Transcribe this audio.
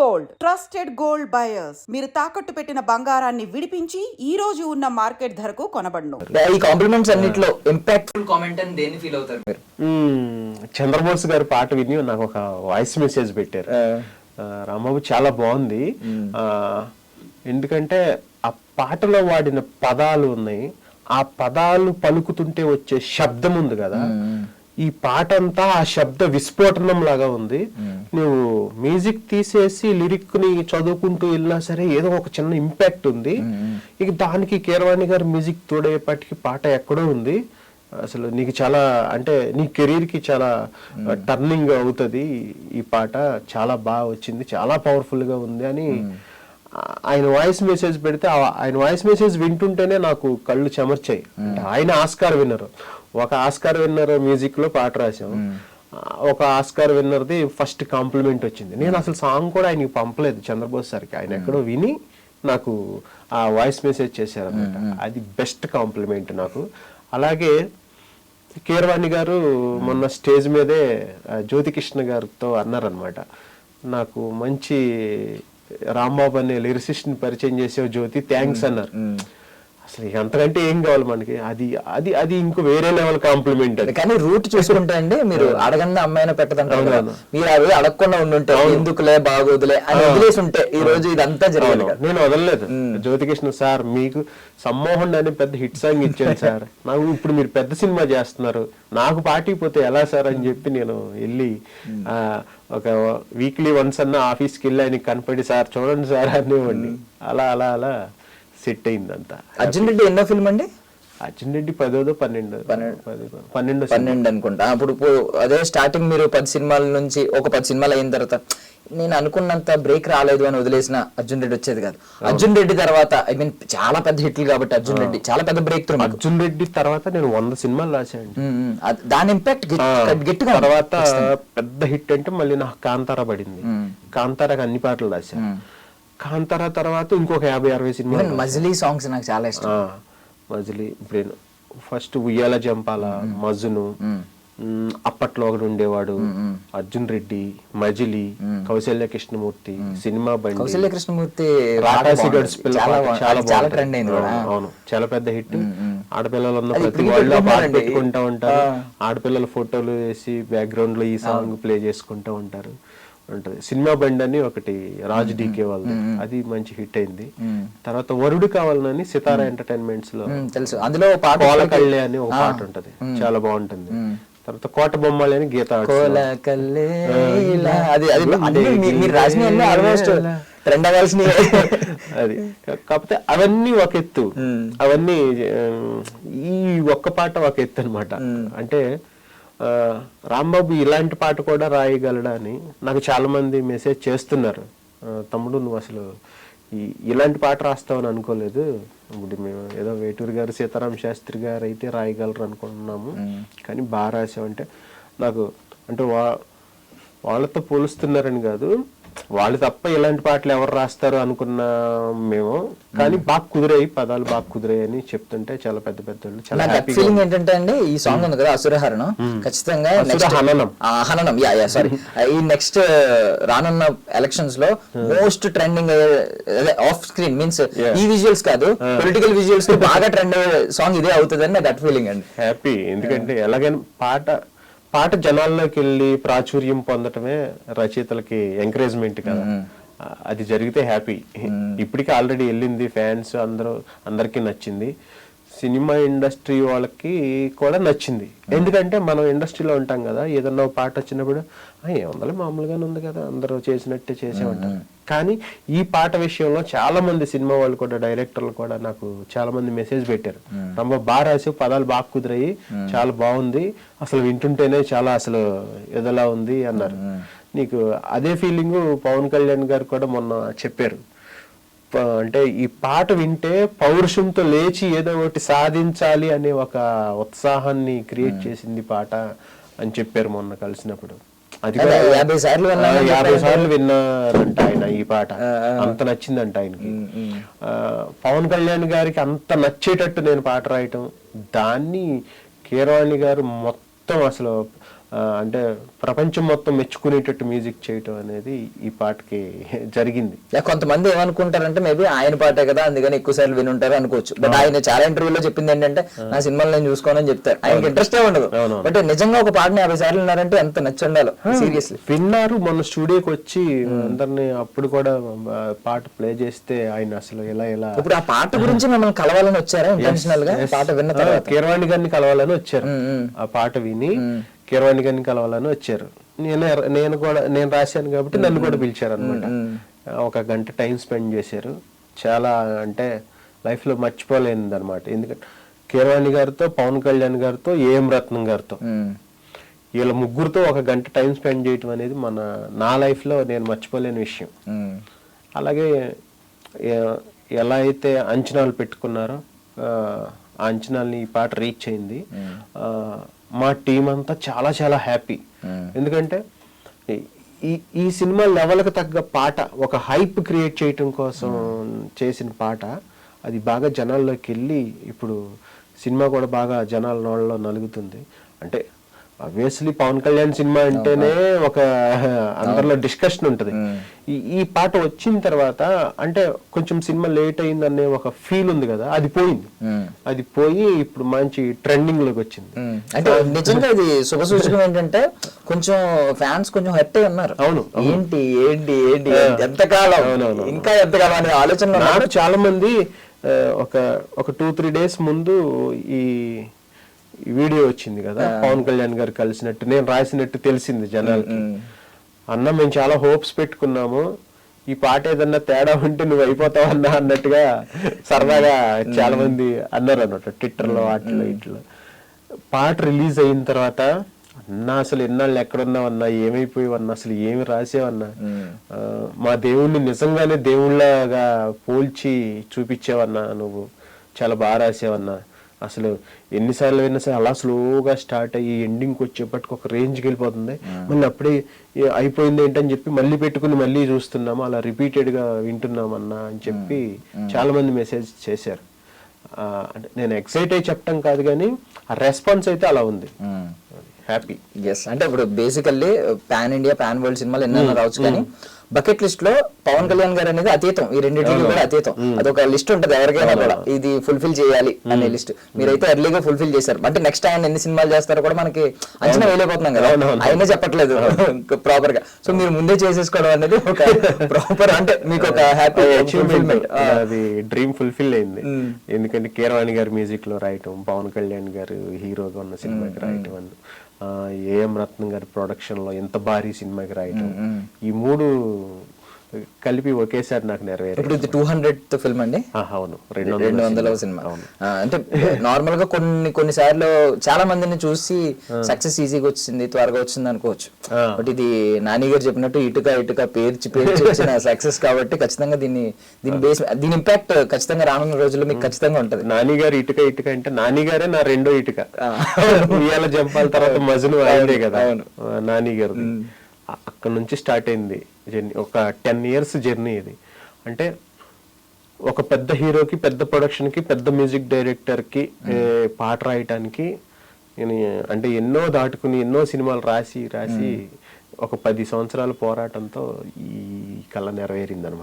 Gold trusted gold buyers మీరు తాకట్టు పెట్టిన బంగారాన్ని విడిపించి ఈ రోజు ఉన్న మార్కెట్ ధరకు కొనబడును. ఈ కాంప్లిమెంట్స్ అన్నిట్లో ఇంపాక్ట్ఫుల్ కామెంట్ అని దేన్ని ఫీల్ అవుతారు మీరు? చంద్రబోస్ గారి పాట విని నాకు ఒక వాయిస్ మెసేజ్ పెట్టారు. రాంబాబు చాలా బాగుంది, ఎందుకంటే ఆ పాటలో వాడిన పదాలు ఉన్నాయి, ఆ పదాలు పలుకుతుంటే వచ్చే శబ్దం ఉంది కదా, ఈ పాట అంతా ఆ శబ్ద విస్ఫోటనం లాగా ఉంది. నువ్వు మ్యూజిక్ తీసేసి లిరిక్ ని చదువుకుంటూ వెళ్ళినా సరే ఏదో ఒక చిన్న ఇంపాక్ట్ ఉంది. ఇక దానికి కీరవాణి గారు మ్యూజిక్ తోడేపటికి పాట ఎక్కడో ఉంది. అసలు నీకు చాలా అంటే నీ కెరీర్ కి చాలా టర్నింగ్ అవుతుంది, ఈ పాట చాలా బాగా వచ్చింది, చాలా పవర్ఫుల్ గా ఉంది అని ఆయన వాయిస్ మెసేజ్ పెడితే ఆయన వాయిస్ మెసేజ్ వింటుంటేనే నాకు కళ్ళు చెమర్చాయి. ఆయన ఆస్కార్ విన్నర్, ఒక ఆస్కార్ విన్నర్ మ్యూజిక్ లో పాట రాసాం, ఒక ఆస్కార్ విన్నర్ది ఫస్ట్ కాంప్లిమెంట్ వచ్చింది. నేను అసలు సాంగ్ కూడా ఆయనకి పంపలేదు చంద్రబోస్ సార్కి, ఆయన ఎక్కడో విని నాకు ఆ వాయిస్ మెసేజ్ చేశారనమాట. అది బెస్ట్ కాంప్లిమెంట్ నాకు. అలాగే కీరవాణి గారు మొన్న స్టేజ్ మీదే జ్యోతికృష్ణ గారితో అన్నారనమాట, నాకు మంచి రాంబాబు అనే లిరిసిస్ట్ ని పరిచయం చేసే జ్యోతి, థ్యాంక్స్ అన్నారు. అసలు అంతకంటే ఏం కావాలి మనకి, అది అది అది ఇంకో వేరే లెవెల్ కాంప్లిమెంట్. అది కానీ రూట్ చూసుకుంటే అండి, మీరు అడగండి అమ్మాయిని పెట్టదంటారు, మీరు అవి అడగకుండా ఉండుంటే ఎందుకులే బాగోదులే అని వదిలేసి ఉంటే ఈ రోజు ఇదంతా జరిగింది. నేను వదలలేదు. జ్యోతికృష్ణ సార్ మీకు సమ్మోహన్ అనే పెద్ద హిట్ సాంగ్ ఇచ్చాను సార్, నాకు ఇప్పుడు మీరు పెద్ద సినిమా చేస్తున్నారు, నాకు పార్టీ పోతే ఎలా సార్ అని చెప్పి నేను వెళ్ళి ఒక వీక్లీ వన్స్ అన్న ఆఫీస్కి వెళ్ళి ఆయనకి కనపడి సార్ చూడండి సార్ అనేవ్వండి. అలా అలా అలా సెట్ అయింది అంతా. అర్జున్ రెడ్డి ఎన్నో ఫిల్మ్ అండి? అర్జున్ రెడ్డి 10వ 12 అనుకుంటా. అప్పుడు అదే స్టార్టింగ్ మీరు 10 సినిమాల నుంచి ఒక 10 సినిమాలు అయిన తర్వాత నేను అనుకున్నంత బ్రేక్ రాలేదు అని వదిలేసిన అర్జున్ రెడ్డి వచ్చేది కాదు. అర్జున్ రెడ్డి తర్వాత ఐ మీన్ చాలా పెద్ద హిట్లు కాబట్టి అర్జున్ రెడ్డి చాలా పెద్ద బ్రేక్ త్రూ. అర్జున్ రెడ్డి తర్వాత నేను 100 సినిమాలు రాశాను. దాని ఇంపాక్ట్ గట్టిగా. తర్వాత పెద్ద హిట్ అంటే మళ్ళీ నాకు కాంతారా పడింది. కాంతారాకి అన్ని పాటలు రాశాను. కాంతారా తర్వాత ఇంకొక 50-60 సినిమాలు. మజిలీ సాంగ్స్ నాకు చాలా ఇష్టం. మజిలీ, ఇప్పుడు ఫస్ట్ ఉయ్యాల జంపాల, మజును, అప్పట్లో ఒకడు ఉండేవాడు, అర్జున్ రెడ్డి, మజిలీ, కౌశల్య కృష్ణమూర్తి, సినిమా బండి. కౌశల్య కృష్ణమూర్తి చాలా ట్రెండ్ అయింది. అవును, చాలా పెద్ద హిట్. ఆడపిల్లలు ఉన్న ప్రతి వాళ్ళు పాట పెట్టుకుంటా ఉంటారు, ఆడపిల్లల ఫోటోలు వేసి బ్యాక్గ్రౌండ్ లో ఈ సాంగ్ ప్లే చేసుకుంటూ ఉంటారు. ఉంటది. సినిమా బండి అని ఒకటి రాజు డీకే వాళ్ళది, అది మంచి హిట్ అయింది. తర్వాత వరుడు కావాలని సితారా ఎంటర్టైన్మెంట్స్ లో తెలుసు, అందులో కోలకళ్ళే అని ఒక పాట ఉంటది, చాలా బాగుంటుంది. తర్వాత కోట బొమ్మలు అని గీత, అది. కాకపోతే అవన్నీ ఒక ఎత్తు, అవన్నీ ఈ ఒక్క పాట ఒక ఎత్తు అనమాట. అంటే రాంబాబు ఇలాంటి పాట కూడా రాయగలడా అని నాకు చాలా మంది మెసేజ్ చేస్తున్నారు. తమ్ముడు నువ్వు అసలు ఇలాంటి పాట రాస్తావని అనుకోలేదు, ఇప్పుడు మేము ఏదో వేటూరు గారు, సీతారాం శాస్త్రి గారు అయితే రాయగలరు అనుకుంటున్నాము, కానీ బాగా రాసావంటే నాకు అంటే వాళ్ళతో పోలుస్తున్నారని కాదు, వాళ్ళు తప్ప ఇలాంటి పాటలు ఎవరు రాస్తారు అనుకున్నా మేము, కానీ బాగా కుదిరాయి, పదాలు బాగా కుదిరాయి అని చెప్తుంటే చాలా పెద్ద పెద్దలు చాలా హ్యాపీ. ఫీలింగ్ ఏంటంటే అండి, ఈ సాంగ్ ఉంది కదా అసురహరణం, ఖచ్చితంగా హననం సారీ ఈ నెక్స్ట్ రానున్న ఎలక్షన్స్ లో most trending off screen means ఈ విజువల్స్ కాదు, పొలిటికల్ విజువల్స్ బాగా ట్రెండ్ సాంగ్ ఇదే అవుతుంది అని దట్ ఫీలింగ్ అండి. హ్యాపీ, ఎందుకంటే ఎలాగైనా పాట జనాల్లోకి వెళ్ళి ప్రాచుర్యం పొందటమే రచయితలకి ఎంకరేజ్మెంట్ కదా, అది జరిగితే హ్యాపీ. ఇప్పటికీ ఆల్రెడీ వెళ్ళింది, ఫ్యాన్స్ అందరికీ నచ్చింది, సినిమా ఇండస్ట్రీ వాళ్ళకి కూడా నచ్చింది. ఎందుకంటే మనం ఇండస్ట్రీలో ఉంటాం కదా, ఏదన్నా పాట వచ్చినప్పుడు ఏముందలే మామూలుగానే ఉంది కదా, అందరూ చేసినట్టే చేసే ఉంటారు. కానీ ఈ పాట విషయంలో చాలా మంది సినిమా వాళ్ళు కూడా, డైరెక్టర్లు కూడా నాకు చాలా మంది మెసేజ్ పెట్టారు, ரொம்ப బాగా రాసి పదాలు బాగా కుదిరాయి, చాలా బాగుంది, అసలు వింటుంటేనే చాలా అసలు ఎదలా ఉంది అన్నారు. నీకు అదే ఫీలింగ్ పవన్ కళ్యాణ్ గారు కూడా మొన్న చెప్పారు, అంటే ఈ పాట వింటే పౌరుషంతో లేచి ఏదో ఒకటి సాధించాలి అనే ఒక ఉత్సాహాన్ని క్రియేట్ చేసింది పాట అని చెప్పారు మొన్న కలిసినప్పుడు. అది 50 సార్లు విన్నారంట ఆయన ఈ పాట, అంత నచ్చిందంట ఆయనకి. పవన్ కళ్యాణ్ గారికి అంత నచ్చేటట్టు నేను పాట రాయటం, దాన్ని కీరవాణి గారు మొత్తం అసలు అంటే ప్రపంచం మొత్తం మెచ్చుకునేటట్టు మ్యూజిక్ చేయటం అనేది ఈ పాటకి జరిగింది. కొంతమంది ఏమనుకుంటారంటే మేబీ ఆయన పాటే కదా అందుకని ఎక్కువ సార్లు వినుంటారు అనుకోవచ్చు. బట్ ఆయన చాలా ఇంటర్వ్యూలో చెప్పింది ఏంటంటే నా సినిమాలు నేను చూసుకోనని చెప్తారు. ఆయనకి ఇంట్రెస్టే ఉండదు. బట్ నిజంగా ఒక పాటని 50 సార్లు విన్నారంటే ఎంత నచ్చి ఉండాలో. సీరియస్లీ విన్నారు. మొన్న స్టూడియోకి వచ్చి అందరిని అప్పుడు కూడా పాట ప్లే చేస్తే ఆయన అసలు ఎలా ఇప్పుడు ఆ పాట గురించి మిమ్మల్ని కలవాలని వచ్చారా ఇంటెన్షనల్ గా? పాట విన్న తర్వాత కీరవాణి గారిని కలవాలని వచ్చారు. ఆ పాట విని కీరవాణి గారిని కలవాలని వచ్చారు. నేను రాశాను కాబట్టి నన్ను కూడా పిలిచారు అనమాట. 1 గంట టైం స్పెండ్ చేశారు. చాలా అంటే లైఫ్ లో మర్చిపోలేనిది అనమాట. ఎందుకంటే కీరవాణి గారితో, పవన్ కళ్యాణ్ గారితో, ఏఎం రత్నం గారితో వీళ్ళ ముగ్గురుతో 1 గంట టైం స్పెండ్ చేయటం అనేది నా లైఫ్ లో నేను మర్చిపోలేని విషయం. అలాగే ఎలా అయితే అంచనాలు పెట్టుకున్నారో ఆ అంచనాల్ని ఈ పాట రీచ్ అయింది. మా టీం అంతా చాలా చాలా హ్యాపీ. ఎందుకంటే ఈ సినిమా లెవెల్కి తగ్గ పాట, ఒక హైప్ క్రియేట్ చేయటం కోసం చేసిన పాట, అది బాగా జనాల్లోకి వెళ్ళి ఇప్పుడు సినిమా కూడా బాగా జనాల నోళ్ళలో నలుగుతుంది. అంటే ఆబ్వియస్లీ పవన్ కళ్యాణ్ సినిమా అంటేనే ఒక అందరిలో డిస్కషన్ ఉంటది. ఈ పాట వచ్చిన తర్వాత అంటే కొంచెం సినిమా లేట్ అయిందనే ఒక ఫీల్ ఉంది కదా, అది పోయింది. అది పోయి ఇప్పుడు మంచి ట్రెండింగ్ లోకి వచ్చింది. అంటే నిజంగా ఇది శుభసూచకం. ఏంటంటే కొంచెం ఫ్యాన్స్ కొంచెం హర్ట్ అయి ఉన్నారు. అవును, ఏంటి ఏంటి ఏంటి ఎంతకాలం ఇంకా ఎంతకాలం అనే ఆలోచన. నాకు చాలా మంది ఒక 2-3 డేస్ ముందు ఈ వీడియో వచ్చింది కదా, పవన్ కళ్యాణ్ గారు కలిసినట్టు నేను రాసినట్టు తెలిసింది జనాలకి. అన్న మేము చాలా హోప్స్ పెట్టుకున్నాము, ఈ పాట ఏదన్నా తేడా ఉంటే నువ్వు అయిపోతావు అన్నట్టుగా సరదాగా చాలా మంది అన్నారు అన్నమాట ట్విట్టర్ లో, వాటిలో ఇట్లో. పాట రిలీజ్ అయిన తర్వాత అన్నా అసలు ఎన్నాళ్ళు ఎక్కడున్నావన్నా, ఏమైపోయావన్నా, అసలు ఏమి రాసేవన్నా, మా దేవుణ్ణి నిజంగానే దేవుళ్ళగా పోల్చి చూపించావన్నా, నువ్వు చాలా బాగా రాసేవన్నా, అసలు ఎన్నిసార్లు విన్నా సరే అలా స్లోగా స్టార్ట్ అయ్యి ఎండింగ్కి వచ్చేప్పటికి ఒక రేంజ్కి వెళ్ళిపోతుంది. మళ్ళీ అప్పుడే అయిపోయింది ఏంటని చెప్పి మళ్ళీ పెట్టుకుని మళ్ళీ చూస్తున్నాము, అలా రిపీటెడ్గా వింటున్నామన్నా అని చెప్పి చాలా మంది మెసేజ్ చేశారు. అంటే నేను ఎక్సైట్ అయ్యి చెప్పడం కాదు కానీ ఆ రెస్పాన్స్ అయితే అలా ఉంది. హ్యాపీ. ఎస్, అంటే ఇప్పుడు basically pan India, pan world సినిమాలు ఎన్నైనా రావచ్చు కానీ బకెట్ లిస్ట్ లో పవన్ కళ్యాణ్ గారు అనేది అతీతం. ఈ రెండింటికి కూడా అతీతం. అదొక లిస్ట్ ఉంటుంది ఎవరికైనా కూడా, ఇది ఫుల్ఫిల్ చేయాలి అనే లిస్ట్. మీరైతే ఎర్లీగా ఫుల్ఫిల్ చేశారు. అంటే నెక్స్ట్ ఆయన ఎన్ని సినిమాలు చేస్తారో కూడా మనకి అంచనా వేయలేకపోతున్నాం కదా, ఆయనే చెప్పట్లేదు ప్రాపర్ గా. సో మీరు ముందే చేసేసుకోవడం అనేది ఒక ప్రాపర్, అంటే మీకు ఒక హ్యాపీ అచీవ్మెంట్. అది డ్రీమ్ ఫుల్ఫిల్ అయింది. ఎందుకంటే కీరవాణి గారి మ్యూజిక్ లో రాయటం, పవన్ కళ్యాణ్ గారు హీరోగా ఉన్న సినిమాకి రాయటం, ఏఎం రత్నం గారి ప్రొడక్షన్ లో ఎంత భారీ సినిమాకి రాయటం, ఈ 3 కలిపి ఒకేసారి నాకు నెరవేరు. ఇప్పుడు ఇది 200th ఫిల్మ్ అండి. అవును, 200వ సినిమా. అంటే నార్మల్ గా కొన్ని సార్లు చాలా మందిని చూసి సక్సెస్ ఈజీగా వచ్చింది, త్వరగా వచ్చింది అనుకోవచ్చు. బట్ ఇది నాని గారు చెప్పినట్టు ఇటుక పేర్చి వచ్చిన సక్సెస్ కాబట్టి ఖచ్చితంగా దీని ఇంపాక్ట్ ఖచ్చితంగా రానున్న రోజుల్లో మీకు ఖచ్చితంగా ఉంటది. నాని గారు ఇటుక అంటే నాని గారే నా రెండో ఇటుక. ఉయ్యాల జంపాల తర్వాత మజును అయిందే కదా నాని గారు. అక్కడ నుంచి స్టార్ట్ అయింది జర్నీ. ఒక 10 years జర్నీ ఇది. అంటే ఒక పెద్ద హీరోకి, పెద్ద ప్రొడక్షన్ కి, పెద్ద మ్యూజిక్ డైరెక్టర్ కి పాట రాయటానికి నేను అంటే ఎన్నో దాటుకుని ఎన్నో సినిమాలు రాసి ఒక 10 సంవత్సరాల పోరాటంతో ఈ కళ నెరవేరింది అనమాట.